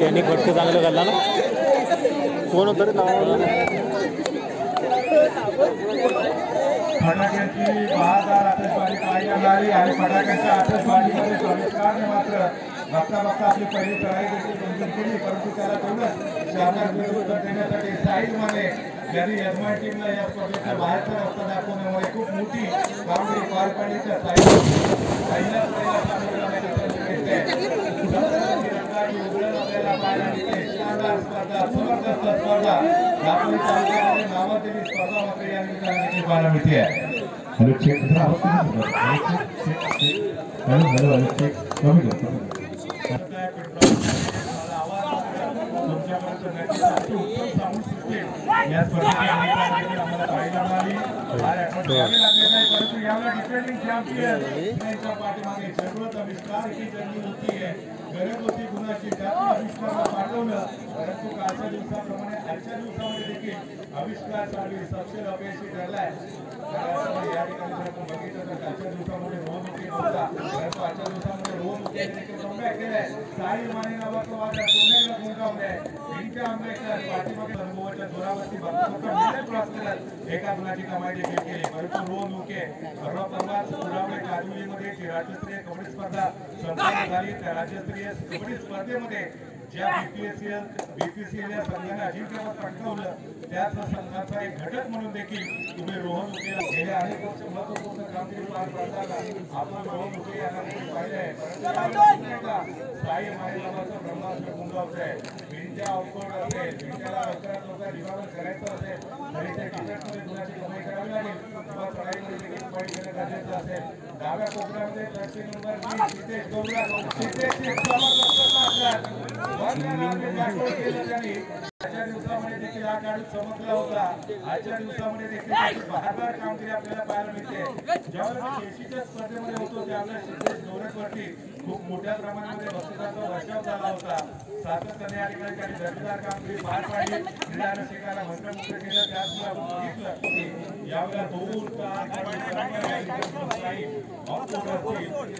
त्यांनी फटके चांगलं घालला ना कोण होतं रे फटाक्याची बहादार आतषबाजी पाहायला आली आणि फटाक्याच्या आतषबाजीमध्ये प्रवेशकारने मात्र बघता बघता आपली पहिली चढाई देखील मंजूर केली, परंतु त्याला तेवढंच शानदार उत्तर देण्यासाठी साईड मध्ये ज्यांनी यजमान टीमला या स्पर्धेच्या बाहेरचा रस्ता दाखवण्यामुळे खूप मोठी कामगिरी पार पाडली. हेलो चेक हेलो चेक कमी या स्पर्धेत पाहायला मिळाली. परंतु यावेळी डिफेंडिंग चॅम्पियन यांच्या पाठीमागे जरूरत आविष्कार ही जरूर होती आहे, गरज होती गुणाची, त्यातून आविष्कारला पाठवलं. परंतु कालच्या दिवसाप्रमाणे आजच्या दिवसामध्ये देखील आविष्कार सारखी सक्षम अपयशी ठरलाय. या ठिकाणी जर आपण बघितलं तर कालच्या दिवसामध्ये रोहन उके नव्हता, परंतु आजच्या दिवसामध्ये रोहन उके देखील कमबॅक केलाय. साहिल माने नावाचा वादा पुण्याला गुंतवलाय. इंडिया आंबेडकर पाठीमागे अनुभवाच्या जोरावरती भक्तभक्त क्रॉस करत एका गुणाची कमाई देखील केली. परंतु रोहन उके परवा पुरावे काजोलीमध्ये जी राज्यस्तरीय कबड्डी स्पर्धा संपन्न झाली, त्या राज्यस्तरीय कबड्डी स्पर्धेमध्ये ज्या बीपीसीएल या संघाने अजिंक्यपद पटकावलं, त्याच संघाचा एक घटक म्हणून देखील तुम्ही रोहन उकेला गेल्या अनेक वर्ष महत्वपूर्ण कामगिरी पार पाडताना आपण रोहन उके यांना पाहिलंय. परंतु साई मायनामाचं ब्रह्मास्त्र गुंगावतंय. इंडिया आउटबोर्ड असेल, इंडियाला लवकरात लवकर रिवायवल करायचं असेल तरी त्या क्रिकेटमध्ये गुणाची कमाई करावी लागेल किंवा चढाईमध्ये देखील पॉईंट घेणं गरजेचं असेल. डाव्या कोपऱ्यामध्ये जर्सी नंबर 20 सिद्धेश गौरा, सिद्धेशची आजच्या दिवसामध्ये देखील हा खेळाडू चमकला होता. आजच्या दिवसामध्ये देखील बहादर कामगिरी आपल्याला पाहायला मिळते. ज्यावेळेस केशीच्या स्पर्धेमध्ये होतो त्यावेळेस सिद्धेश गौरवरती खूप मोठ्या प्रमाणामध्ये बक्षिसाचा वर्षाव झाला होता. सातत्याने या ठिकाणी त्यांनी दर्जेदार कामगिरी पार पाडली. क्रीडा रसिकाला मंत्रमुग्ध केलं. त्याचमुळे बघितलं यावेळेला दोन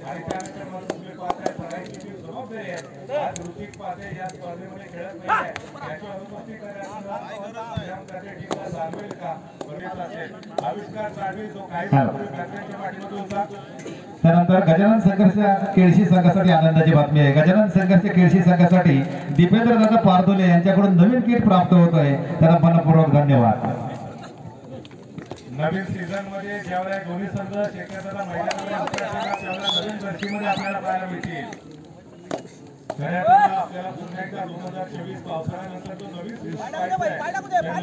आणि त्यानंतर मला तुम्ही पाहताय सगळ्यांची जबाबदारी आहे. आज ऋतिक पाटे या स्पर्धेमध्ये खेळत नाही, याची अनुमती करण्यासाठी टीमला जाणवेल का बघितलं असेल. आविष्कार साडवी जो काही बॅटमॅनच्या पाठीमध्ये होता. त्यानंतर गजानन संघर्ष केळशी संघासाठी आनंदाची बातमी आहे. गजानन संघर्ष केळशी संघासाठी दीपेंद्र दादा पारदोले यांच्याकडून नवीन किट प्राप्त होत आहे, त्यांना मनपूर्वक धन्यवाद. नवीन सीझन मध्ये ज्यावेळेला दोन्ही संघ शेखरदादा मैदानामध्ये उतरतील त्यावेळेला नवीन जर्सीमध्ये आपल्याला पाहायला मिळतील. आपल्याला पुन्हा एकदा 2024 पावसाळ्यानंतर जो नवीन सीझन पाहायचा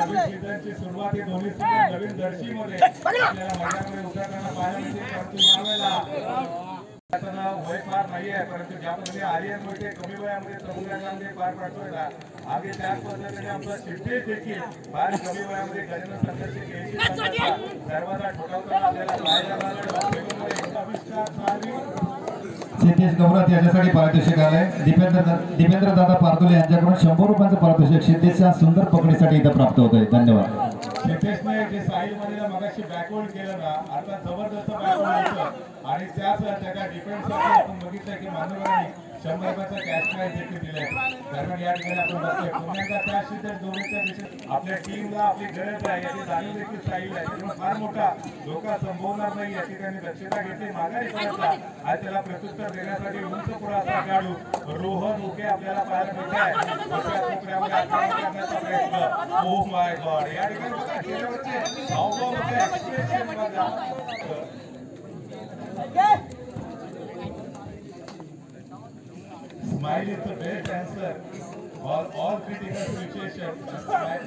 नवीन सीझनची सुरुवात ही दोन्ही संघ नवीन जर्सीमध्ये आपल्याला मैदानामध्ये उतरताना पाहायला मिळते. परंतु यावेळेला त्याचं नाव वय फार नाही आहे, परंतु ज्या पद्धतीने आर्यन मोठे कमी वयामध्ये समुद्रामध्ये पार पाडतोय ना, आधी त्याच पद्धतीने आमचा सिद्धेश देखील फार कमी वयामध्ये गजानन संघर्ष केळशी संघाचा सर्वांना ठोठावताना आपल्याला पाहायला मिळालं. सिद्धेश गौरव याच्यासाठी पारितोषिक आलंय. दीपेंद्र दादा पारदोले यांच्याकडून 100 रुपयांचं पारितोषिक सिद्धेशच्या सुंदर पकडीसाठी इथं प्राप्त होत आहे. धन्यवाद. सिद्धेशने जे साहिल मनेला मगाशी बॅकवर्ड केलं ना, आता जबरदस्त बॅकवर्ड होतं. आणि त्याच त्याच्या डिफेन्ससाठी आपण बघितलं की मान्यवरांनी 100 रुपयाचा कॅश प्राइज देखील दिलाय. दरम्यान या ठिकाणी आपण बघतोय पुण्याचा त्या शीतल दोघांच्या दिशेने आपल्या टीमला आपली गरज आहे याची जाणीव देखील साहिल आहे. त्यामुळे फार मोठा धोका संभवणार नाही याची त्यांनी दक्षता घेतली. माघारी परतला आणि त्याला प्रत्युत्तर देण्यासाठी उंच पुराचा खेळाडू रोहन उके आपल्याला पाहायला मिळत आहे. कोपऱ्यामध्ये आक्रमण करण्याचा प्रयत्न. ओह माय गॉड या ठिकाणी बघा चेहऱ्यावरचे हावभाव बघा एक्सप्रेशन बघा. Smile is the best answer for all critical situations.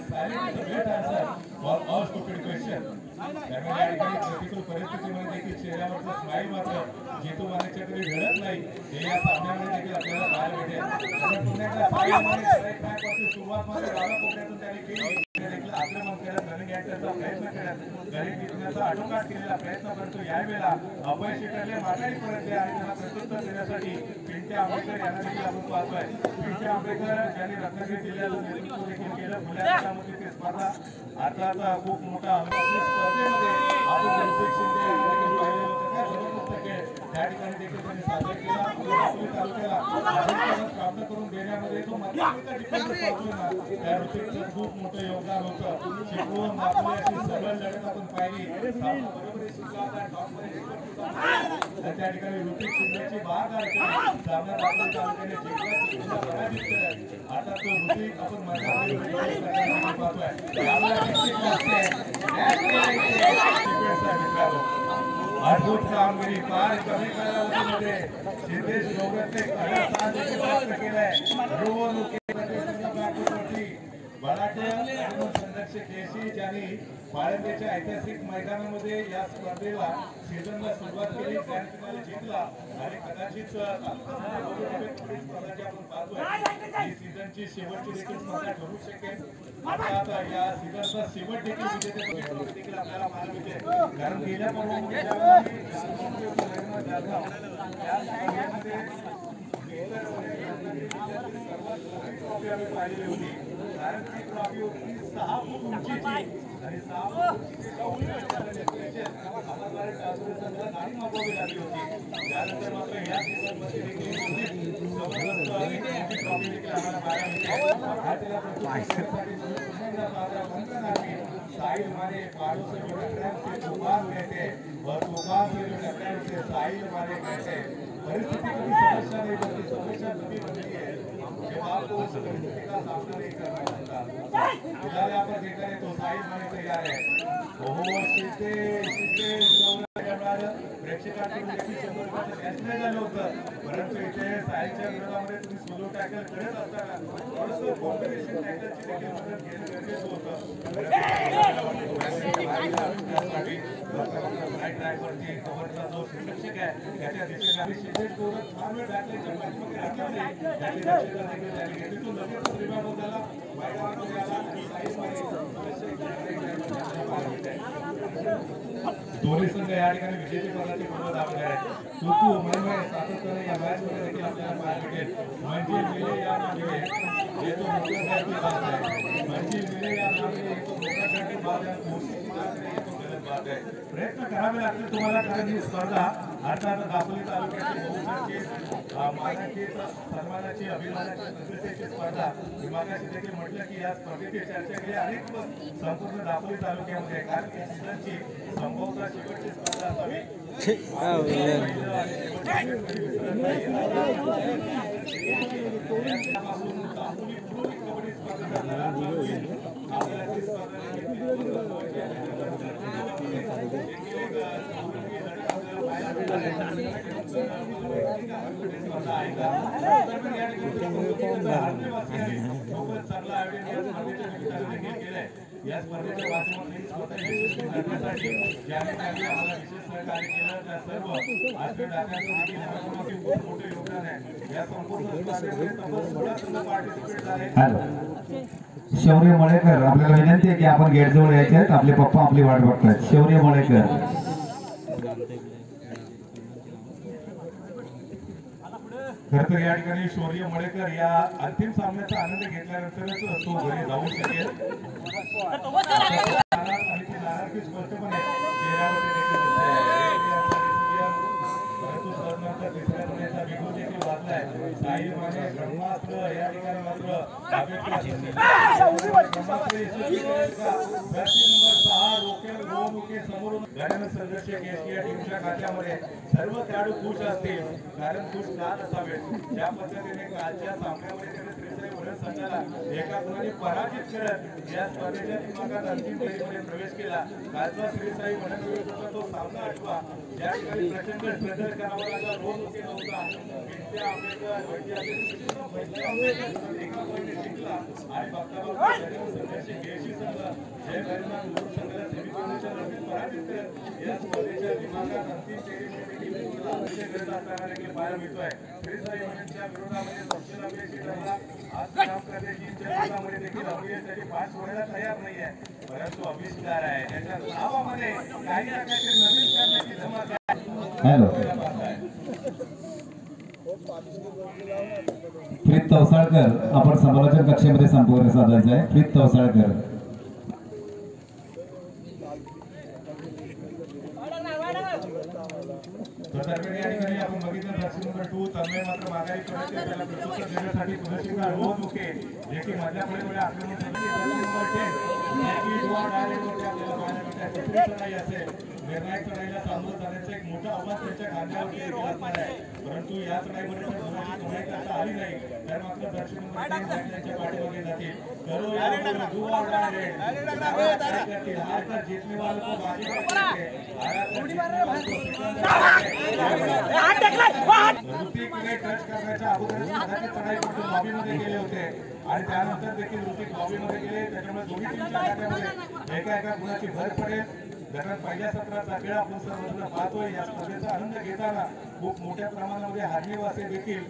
Silence is the best answer for all stupid questions. त्यामुळे या ठिकाणी प्रतिकूल परिस्थितीमध्ये देखील चेहऱ्यावरचा स्माईल मात्र जितू मानेच्या तरी घडत नाही हे या सामन्यामध्ये देखील आपल्याला पाहायला मिळेल. आपण पुण्याच्या सामन्यामध्ये सुरुवातमध्ये डाव्या कोपऱ्यातून त्याने केली देखील आक्रमण करत रनिंग ऍक्टरचा प्रयत्न करत गणित जिंकण्याचा आटोकाट केलेला प्रयत्न करतो. यावेळेला अपयशी ठरले माघारी परतले आणि त्यांना प्रत्युत्तर देण्यासाठी पिंट्या आंबेडकर यांना देखील आपण पाहतोय. पिंट्या आंबेडकर यांनी रत्नागिरी जिल्ह्याचं नेतृत्व देखील केलं. पुण्यामध्ये ते स्पर्धा आता खूप मोठा स्पर्धेमध्ये आपण रणजित शिंदे यांनी देखील पाहिलेलं होतं. त्या जबरदस्त खेळ त्या ठिकाणी देखील त्यांनी सादर केला. तालुक्याला प्राप्त करून देण्यामध्ये जो मध्यवर्ती डिफेंडर पाहतोय ना त्या ऋतिकचं खूप मोठं योगदान होतं. शिकवून आपली अशी सरळ लढत आपण पाहिली. बरोबर सुद्धा त्या ठिकाणी ऋतिक शिंदेची बागार सामना दाखल तालुक्याने जिंकला पराजित करत आता तो ऋतिक आपण मैदानामध्ये पाहतोय. अद्भुत कामगिरी फार कमी कालावधीमध्ये सिद्धेश गौरवने प्राप्त केलाय. रोहन बलाढ्य संरक्षक केसी ज्यांनी बाळंदेच्या ऐतिहासिक मैदानामध्ये या स्पर्धेला सीझनला सुरुवात केली. ग्रँड फिनाले जिंकला आणि कदाचित स्पर्धा जी आपण पाहतोय ही सीझनची शेवटची देखील स्पर्धा ठरू शकेल. आता या सीझनचा शेवट देखील विजेतेपद देखील आपल्याला पाहायला मिळते. कारण गेल्या पर्वामध्ये पाहिलेली होती. कारण ती ट्रॉफी होती 6 फूट उंचीची आणि 6 फूट गाडी मागवावी लागली होती. त्यानंतर मात्र या सीझनमध्ये देखील ट्रॉफी देखील आम्हाला पाहायला साहिल माने पाड़ों से जो टकराव से तूफान कहते और तूफान से जो टकराव से साहिल माने कहते. परिस्थिति कभी समस्या नहीं बनती, समस्या तभी बनती है जब आपको उस परिस्थिति का सामना नहीं करना पड़ता. फिलहाल यहाँ पर देखा है तो साहिल माने तैयार है. ओहो प्रेक्षकांकडून देखील 100 रुपयाचं कॅशबॅक झालं होतं. परंतु इथे साहिलच्या विरोधामध्ये तुम्ही सोलो टॅकल करत असताना थोडंसं कॉम्बिनेशन टॅकलची देखील मदत घेणं गरजेचं होतं. ट्रॅकवरती कव्हरचा जो संरक्षक आहे त्याच्या दिशेने आम्ही सिद्धेश गौरव फार वेळ बॅटलाईनच्या पाठीमागे राखलं नाही. त्याची दक्षता देखील त्यांनी घेतली. तो लगेचच रिबाउंड होताना मैदानामध्ये आला आणि दोन्ही संघ या ठिकाणी विजेतेपदाची पूर्व दाखवणार आहेत. तुतू मनमय सातत्याने या मॅचमध्ये देखील आपल्याला पाहायला मिळेल. मंजिल मिले या ना मिले हे तो मोटरसायकल बात आहे. मंजिल मिले या ना मिले हे तो मोटरसायकल बात आहे. कोशिश बात आहे हे तो गलत बात आहे. प्रयत्न करावे लागतील तुम्हाला कारण ही स्पर्धा अर्थात दापोली तालुक्याची बहुचर्चित मानाची सन्मानाची अभिमानाची प्रतिष्ठेची स्पर्धा. मी मागाशी देखील म्हटलं की या स्पर्धेची चर्चा केली अनेक संपूर्ण दापोली तालुक्यामध्ये कारण की सीझनची संभवता शेवटची स्पर्धा असावी. दापोली पुढील कबड्डी स्पर्धा आपल्याला ती या स्पर्धेच्या माध्यमातून स्वतः यशस्वी करण्यासाठी ज्यांनी त्यांनी आम्हाला विशेष सहकार्य केलं त्या सर्व आजच्या दात्यांचं देखील खूप मोठं योगदान आहे. या संपूर्ण स्पर्धेमध्ये तब्बल 16 संघ पार्टिसिपेट झाले. शौर्य मळेकर आपल्याला विनंती आहे की आपण गेटजवळ यायचे आहेत. आपले पप्पा आपली वाट बघतात. शौर्य मळेकर खरं तर या ठिकाणी शौर्य मळेकर या अंतिम सामन्याचा आनंद घेतल्यानंतरच तो घरी जाऊ शकेल आणि ती नाराजगी स्पष्टपणे चेहऱ्यावरती देखील दिसते. आहे साई माने ब्रह्मास्त्र या ठिकाणी मात्र समोरून गजानन संघर्ष केसरी या टीमच्या खात्यामध्ये सर्व खेळाडू खुश असतील कारण खुश नाच असावेत ज्या पद्धतीने कालच्या सामन्यामध्ये त्याने श्रीसाई वरण संघाला एका गुणाने पराजित करत या स्पर्धेच्या दिमागात अंतिम फेरीमध्ये प्रवेश केला कालचा श्रीसाई वरण विरुद्धचा तो सामना आठवा ज्या ठिकाणी प्रचंड स्ट्रगल करावा लागला रोज होते नव्हता विद्या आंबेडकर एका पॉईंटने जिंकला आणि बघता संघर्ष केसरी संघ जय गरिमा मुरुड संघाला सेमीफायनलच्या लढतीत पराजित करत या स्पर्धेच्या दिमागात अंतिम फेरीमध्ये करत असताना देखील पाहायला मिळतोय श्रीसाई वरणच्या विरोधामध्ये संशय अपयशी ठरला आज ग्राम प्रदेशच्या विरोधामध्ये देखील अपयशासाठी पास सोडायला तयार नाहीये परंतु आविष्कार आहे त्याच्या नावामध्ये काही ना काहीतरी नवीन करण्याची धमक आहे हॅलो प्रीत तवसाळकर आपण समालोचन कक्षेमध्ये संपर्क साधायचा आहे प्रीत तवसाळकर आपण बघितलं दर्शन नंबर 2 तन्मय मात्र माघारी पडते त्याला प्रत्युत्तर देण्यासाठी पुनशिका रोज मुके जे की मधल्यामुळे आक्रमण दर्शन नंबर 10 जे की दुआ डायरेक्ट आपल्याला पाहायला मिळतात तिसरी चढाई असेल निर्णायक चढाईला सामोरं जाण्याचं एक मोठं आव्हान त्यांच्या खांद्यावरती देखील असणार आहे परंतु या चढाईमध्ये जर गुणाची चढाई करता आली नाही तर मात्र दर्शन नंबर 10 त्यांच्या पाठीमागे जातील करो या दुआ डायरेक्ट हार तर जीतने वाले को बाजी करते हारा तर जीतने वाले को ऋतिकने टच करण्याच्या अगोदर स्वतःची चढाई करून लॉबीमध्ये गेले होते आणि त्यानंतर देखील ऋतिक लॉबीमध्ये गेले त्याच्यामुळे दोन्ही टीमच्या खात्यामध्ये एका एका गुणाची भर पडेल दरम्यान पहिल्या सत्राचा खेळ आपण सर्वजण पाहतोय या स्पर्धेचा आनंद घेताना खूप मोठ्या प्रमाणामध्ये हार्नीवासी देखील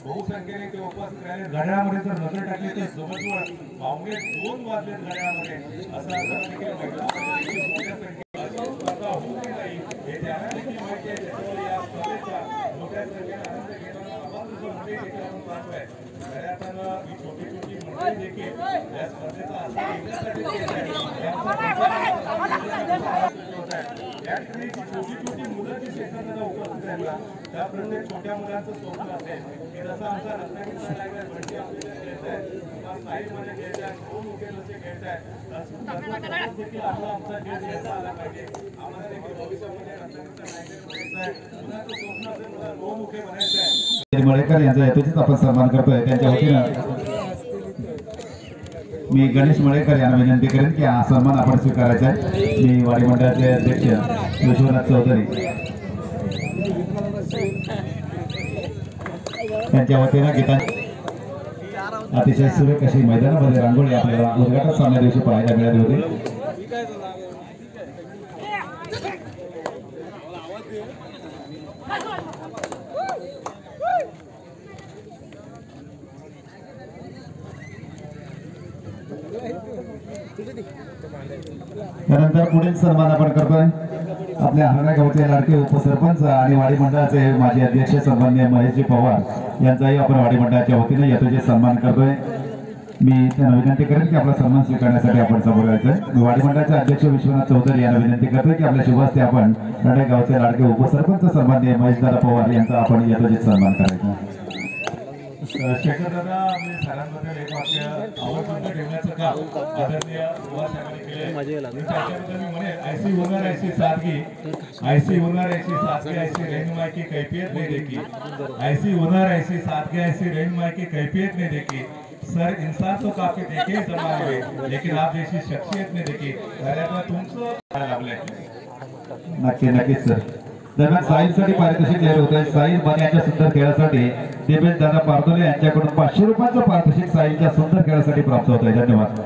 बहुसंख्येने ते उपस्थित राहिले घड्याळामध्ये जर नजर टाकली तर जवळजवळ पावणे 2 वाजले घड्याळामध्ये असं देखील मोठ्या स्पर्धा होऊ नाही हे त्याला देखील माहिती आहे त्याच्यामुळे या स्पर्धेचा मोठ्या संख्येने आनंद घेताना आवाज मंडळी देखील आपण पाहतोय घड्याळाला ही छोटी छोटी मंडळी देखील या स्पर्धेचा आस्वाद घेण्यासाठी या ठिकाणी छोटी छोटी मुलं जी क्षेत्राला उपस्थित आहेत त्या प्रत्येक छोट्या मुलांचं स्वप्न असेल की जसं आमचा रत्नागिरीचा लागलाय भरती आपल्याला खेळत आहे साईमध्ये खेळत आहे दोन मुखे जसे खेळत आहे देखील आपला आमचा खेळ खेळता आला पाहिजे आम्हाला देखील भविष्यामध्ये रत्नागिरीचा नायक बनायचं आहे मुलाचं स्वप्न असेल मला दोन मुखे बनायचं आहे मळेकर यांचा यथोचित आपण सन्मान करतोय त्यांच्या वतीनं मी गणेश मळेकर यांना विनंती करेन की हा सन्मान आपण स्वीकारायचा आहे मी वाडी मंडळाचे अध्यक्ष विश्वनाथ चौधरी त्यांच्या वतीनं गीतांजली अतिशय सुरेख अशी मैदानामध्ये रांगोळी आपल्याला उद्घाटन सामन्या दिवशी पाहायला मिळाली होती त्यानंतर पुढील सन्मान आपण करतोय आपल्या हरण्या गावचे लाडके उपसरपंच आणि वाडी मंडळाचे माजी अध्यक्ष सन्माननीय महेशजी पवार यांचाही आपण वाडी मंडळाच्या वतीने यथोचित सन्मान करतोय मी त्यांना विनंती करेन की आपला सन्मान स्वीकारण्यासाठी आपण समोर यायचंय वाडी मंडळाचे अध्यक्ष विश्वनाथ चौधरी यांना विनंती करतोय की आपल्या शुभ हस्ते आपण हरण्या गावचे लाडके उपसरपंच सन्माननीय महेशदादा पवार यांचा आपण यथोचित सन्मान करायचा शेखर दादा आपले सरांबद्दल एक वाक्य आवर्जून ठेवण्याचं काम आदरणीय सुभाष साहेबांनी केले त्याच्याबद्दल मी म्हणेन ऐसी होणार ऐसी सादगी ऐसी होणार ऐसी सादगी ऐसी रहनुमाई की कैफियत नहीं देखी ऐसी होणार ऐसी सादगी ऐसी रहनुमाई की कैफियत नहीं देखी सर इंसान तो काफी देखे जमाने में लेकिन आप जैसी शख्सियत नहीं देखी तुमचं लागलंय नक्कीच सर दरम्यान साहिलसाठी पारितोषिक जाहीर होत आहे साहिल बन यांच्या सुंदर खेळासाठी दिपेश दादा पारदोले यांच्याकडून 500 रुपयांचं पारितोषिक साहिलच्या सुंदर खेळासाठी प्राप्त होत आहे धन्यवाद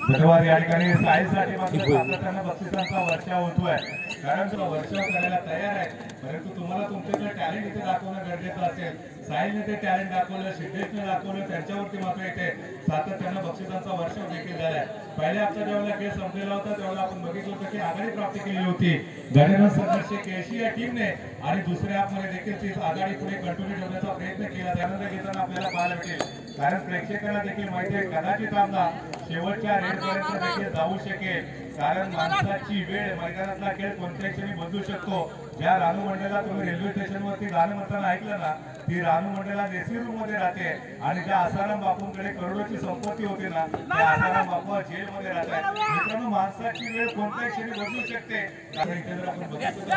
धन्यवाद या ठिकाणी साहिलसाठी मात्र सातत्यानं बक्षिसांचा वर्षाव होतोय कारण तो वर्षाव करायला तयार आहे परंतु तुम्हाला तुमचे जे टॅलेंट इथे दाखवणं गरजेचं असेल साहिलने ते टॅलेंट दाखवलं सिद्धेशने दाखवलं त्यांच्यावरती मात्र इथे सातत्यानं बक्षिसांचा वर्षाव देखील झालाय पहिल्या हप्ता ज्यावेळेला खेळ संपलेला होता त्यावेळेला आपण बघितलं होतं की आघाडी प्राप्त केली होती गजानन संघर्ष केशी या टीमने आणि दुसऱ्या हाफमध्ये देखील ती आघाडी पुढे कंटिन्यू ठेवण्याचा प्रयत्न केला त्यानंतर घेताना आपल्याला पाहायला मिळेल कारण प्रेक्षकांना देखील माहिती आहे कदाचित आमदार शेवटच्या रेडपर्यंत देखील जाऊ शकेल कारण माणसाची वेळ मैदानातला खेळ कोणत्या क्षणी बदलू शकतो. ज्या रानू मंडळाला तुम्ही रेल्वे स्टेशनवरती गाणं म्हणताना ऐकलं ना, ती रानू मंडळाला एसी रूम मध्ये राहते आणि ज्या आसाराम बापूंकडे करोडोची संपत्ती होती ना, त्या आसाराम बापू जेलमध्ये राहतात. मित्रांनो, माणसाची वेळ कोणत्या क्षणी बदलू शकते. कारण इथे जर आपण बघितलं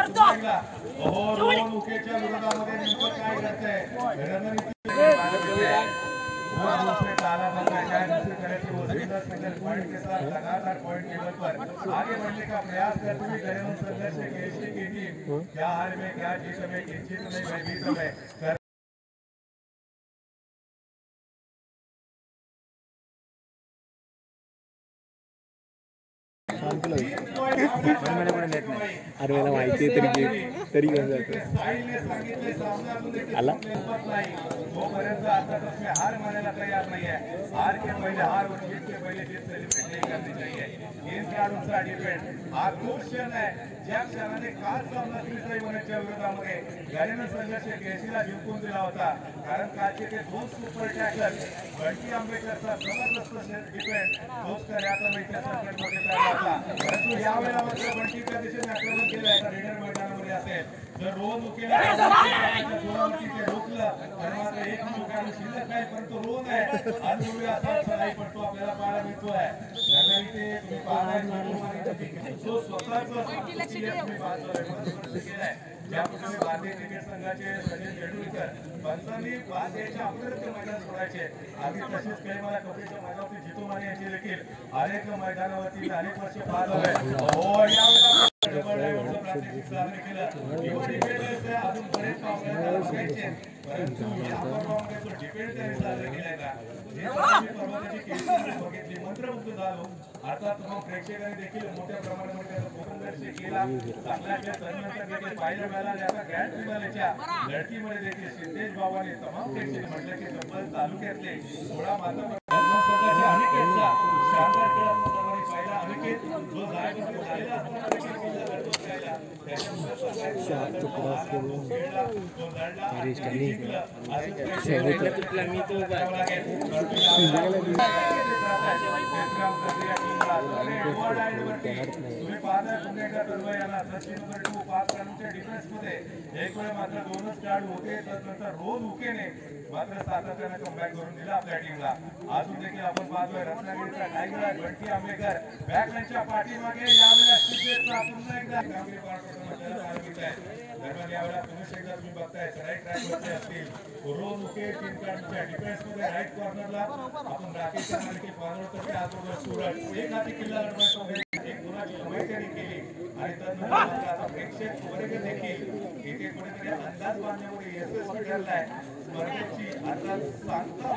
रोहन उकेच्या विरोधामध्ये नेमकं काय घडतंय, आगे बढ़ने का प्रयास करते हुए गहन संघर्ष की टीम क्या हार में क्या जीत में जीत में भयभीत में अरे मला माहिती आहे तरी घेऊन जातो आला जोपर्यंत आता तसमें हार मानने तैयार नहीं है. हार के पहले हार और जीत के पहले जीत सेलिब्रेट नहीं करनी चाहिए. गेम खेळाडूंचा डिपेंड हा तो क्षण आहे ज्या क्षणाने काल सामना श्रीसाई वनच्या विरोधामध्ये गाडीनं संघर्ष केसीला जिंकून दिला होता. कारण कालचे ते दोन सुपर टॅकल बंटी आंबेकरचा जबरदस्त डिपेंड तोच खऱ्या आता संकटमध्ये तयार होता. परंतु यावेळेला मात्र बंटीच्या दिशेने आक्रमण केलं आहे. रीडर मैदानामध्ये असेल जर रोहन उकेला जोरावरती ते रोखलं तर मात्र एक लोकांना शिल्लक नाही. परंतु रोहन आहे अनुभवी असा सराई पडतो आपल्याला पाहायला मिळतोय. त्याला इथे तुम्ही पाहताय तो स्वतःच केलाय. ज्या प्रकारे भारतीय क्रिकेट संघाचे सचिन तेंडुलकर पंचांनी बाद याच्या अगोदर ते मैदान सोडायचे. आधी तसेच काही मला कबड्डीच्या मैदानावरती जितू माने यांची देखील अनेक मैदानावरती अनेक वर्ष पार झाले. यावेळेला अजून बरेच बघायचे. परंतु जो डिपेंड त्यांनी साजरा केलाय का बघितली मंत्रमुग्ध झालो. आता तुम्हाला प्रेक्षकांनी देखील मोठ्या प्रमाणामध्ये त्याचा केला. चांगल्या तरुणांचा देखील पाहायला मिळाला. आता ग्रँड फिनालेच्या लढतीमध्ये देखील सिद्धेश बाबांनी तमाम प्रेक्षक म्हटलं की तब्बल तालुक्यातले 16 माता अनिकेतचा शानदार खेळ आपण सर्वांनी पाहिला. अनिकेत जो झालेला असताना एक वेळ मात्र दोनच खेळाडू होते. त्यानंतर रोज उकेने मात्र सातत्याने कमबॅक करून दिला आपल्या टीमला. अजून देखील आपण पाहतोय रत्नागिरीचा टायगर बंटी आंबेकर बॅकलाईनच्या पाठीमागे यावेळेला पुन्हा एकदा कामगिरी पार दरम्यान यावेळेला पुन्हा एकदा तुम्ही बघताय राईट ट्रॅकवरती असतील रोज उके टीम कार्डच्या डिफेन्समध्ये राईट कॉर्नरला आपण राकेशच्या मालिके पाहतो. आजोबा सुरत एक हाती किल्ला लढवायचा एक गुणाची मैत्री केली आणि तदनंतर आता प्रेक्षक वर्ग देखील इथे कुठेतरी अंदाज बांधण्यामध्ये यशस्वी ठरलाय. स्पर्धेची आता सांगता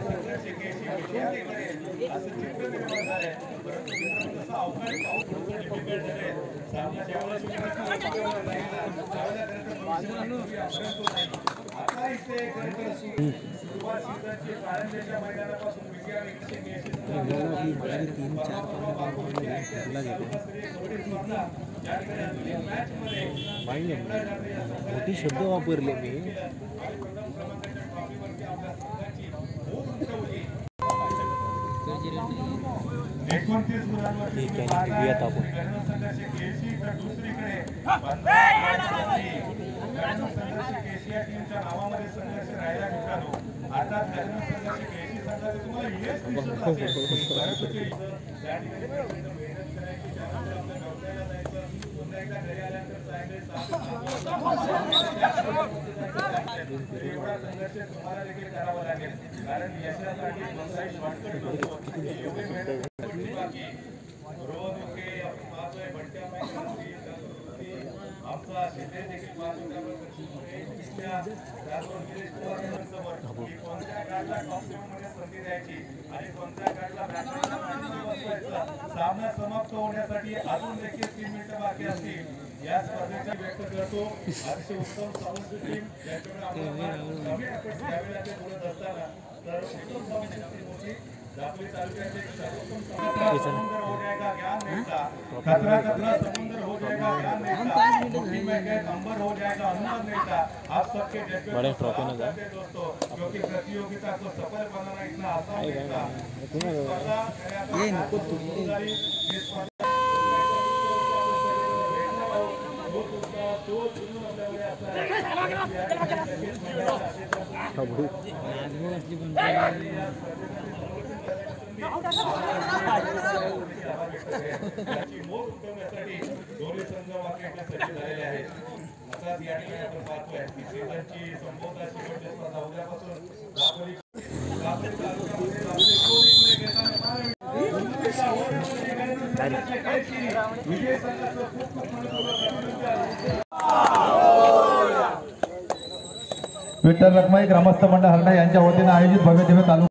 संघर्ष केशी विजयाने करेल असं चित्र निर्माण झालंय. परंतु तसा अवकाळी पाऊस डिफिकल्ट झाले. सामना आता इथे सुरुवात सीझनची प्रारंभाच्या मैदानापासून मोठी शब्द वापरले मी. 29 गुणांवरती दुसरीकडे केशिया टीमच्या नावामध्ये संघर्ष राहिला मित्रांनो. आता संघर्ष केशी संघाचे तुम्हाला यश दिसून असेल. एवढा संघर्ष तुम्हाला देखील करावा लागेल. कारण यशासाठी शॉर्टकट नसतो. एवढी मेहनत रोज ओके आपण पाहतोय बंट्या आमचा सिद्धेश देखील पाहतो. कोणत्या कार्डला टॉप मध्ये संधी द्यायची आणि कोणत्या कार्डला सामना समाप्त होण्यासाठी अजून देखील 3 मिनिटं बाकी असतील. या स्पर्धेचा व्यक्त करतो अतिशय उत्तम साऊंड टीम ज्याच्याकडे आपण कमी एफर्ट्स घ्यावे लागते बोलत असताना तर उत्तम साऊंड मोठी दापोली तालुक्याचे सर्वोत्तम समुद्र हो जाएगा ज्ञान मिलता. कतरा कतरा समुद्र हो जाएगा ज्ञान मिलता. चौथी में गए नंबर हो जाएगा अनुमान नहीं था। आप सबके बड़े ट्रॉफी ना करते दोस्तों, क्योंकि प्रतियोगिता को सफल बनाना इतना आसान नहीं था। ये दोन्ही संघ वाक्यासाठी झालेले आहेत. असाच या ठिकाणी आपण पाहतोय की सीझनची संपवता शेवटची स्पर्धा उद्यापासून दापोली तालुक्यामध्ये विजय संघाचं खूप विठ्ठल रखमाई ग्रामस्थ मंडळ हरडा यांच्या वतीने आयोजित भव्य दिव्य तालुका